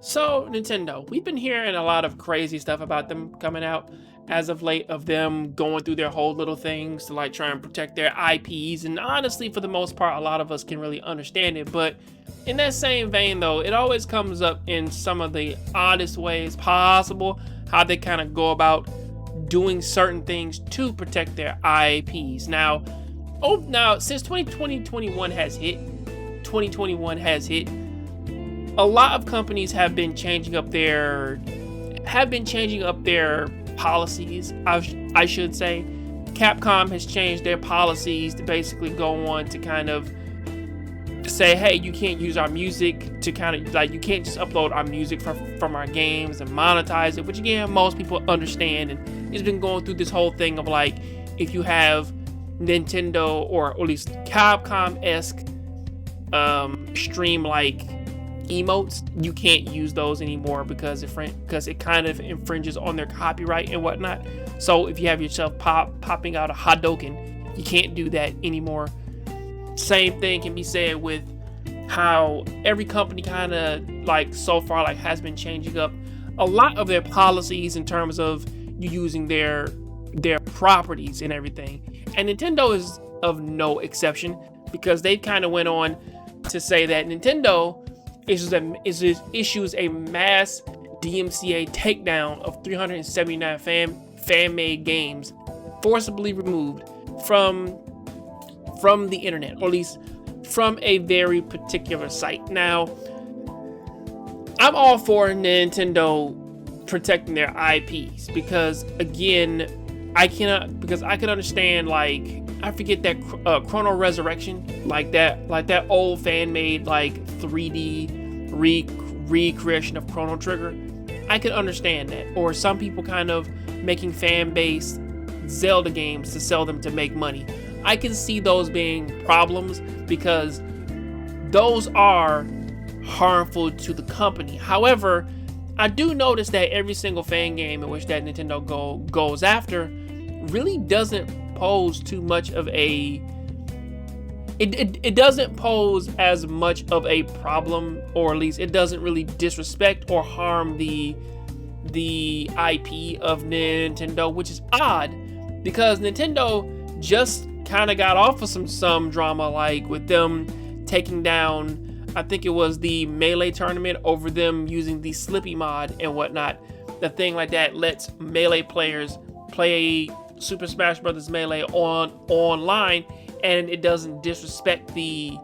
So, Nintendo, we've been hearing a lot of crazy stuff about them coming out as of late, of them going through their whole little things to like try and protect their IPs. And honestly, for the most part, a lot of us can really understand it. But in that same vein, though, it always comes up in some of the oddest ways possible how they kind of go about doing certain things to protect their IPs. Now, since 2021 has hit, 2021 has hit. A lot of companies have been changing up their policies. I should say, Capcom has changed their policies to basically go on to kind of say, hey, you can't use our music to kind of like, you can't just upload our music from our games and monetize it, which again, most people understand. And it's been going through this whole thing of like, if you have Nintendo or at least Capcom-esque stream like emotes, you can't use those anymore because it kind of infringes on their copyright and whatnot. So if you have yourself popping out a Hadouken, you can't do that anymore. Same thing can be said with how every company kind of like so far like has been changing up a lot of their policies in terms of you using their properties and everything. And Nintendo is of no exception, because they kind of went on to say that Nintendo issues a mass DMCA takedown of 379 fan-made games forcibly removed from the internet, or at least from a very particular site. Now, I'm all for Nintendo protecting their IPs, because again, I can understand, like, I forget that Chrono Resurrection, like that old fan-made like 3D recreation of Chrono Trigger. I can understand that. Or some people kind of making fan-based Zelda games to sell them to make money. I can see those being problems, because those are harmful to the company. However, I do notice that every single fan game in which that Nintendo goes after really doesn't pose too much of a it doesn't pose as much of a problem, or at least it doesn't really disrespect or harm the IP of Nintendo, which is odd, because Nintendo just kind of got off of some drama, like with them taking down, I think it was the Melee tournament, over them using the Slippy mod and whatnot. The thing like that lets Melee players play Super Smash Bros. Melee online, and it doesn't disrespect the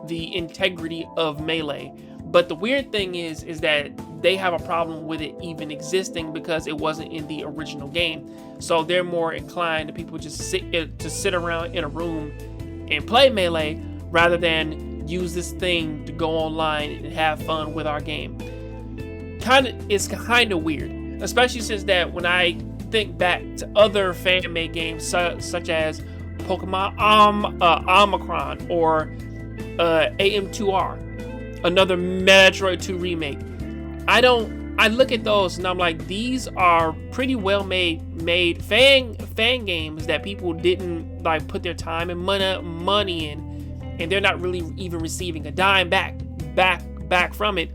integrity of Melee. But the weird thing is that they have a problem with it even existing, because it wasn't in the original game. So they're more inclined to people just sit around in a room and play Melee, rather than use this thing to go online and have fun with our game. It's kind of weird, especially since that when I think back to other fan-made games such as Pokemon Omicron or AM2R, another Metroid 2 remake. I look at those and I'm like, these are pretty well made fan games that people didn't like put their time and money in, and they're not really even receiving a dime back from it,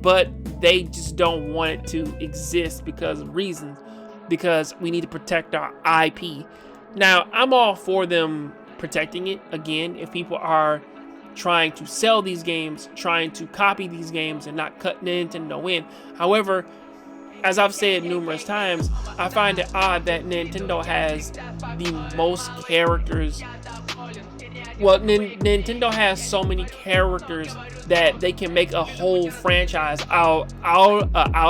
but they just don't want it to exist because of reasons, because we need to protect our IP. Now, I'm all for them protecting it. Again, if people are trying to sell these games, trying to copy these games and not cut Nintendo in. However, as I've said numerous times, I find it odd that Nintendo has the most characters. Well, Nintendo has so many characters that they can make a whole franchise out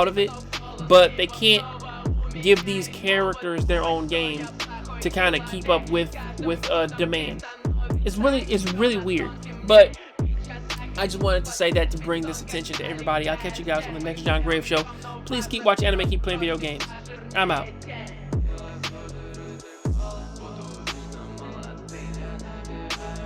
of it, but they can't give these characters their own game to kind of keep up with demand. It's really weird. But I just wanted to say that to bring this attention to everybody. I'll catch you guys on the next John Grave Show. Please keep watching anime, keep playing video games. I'm out.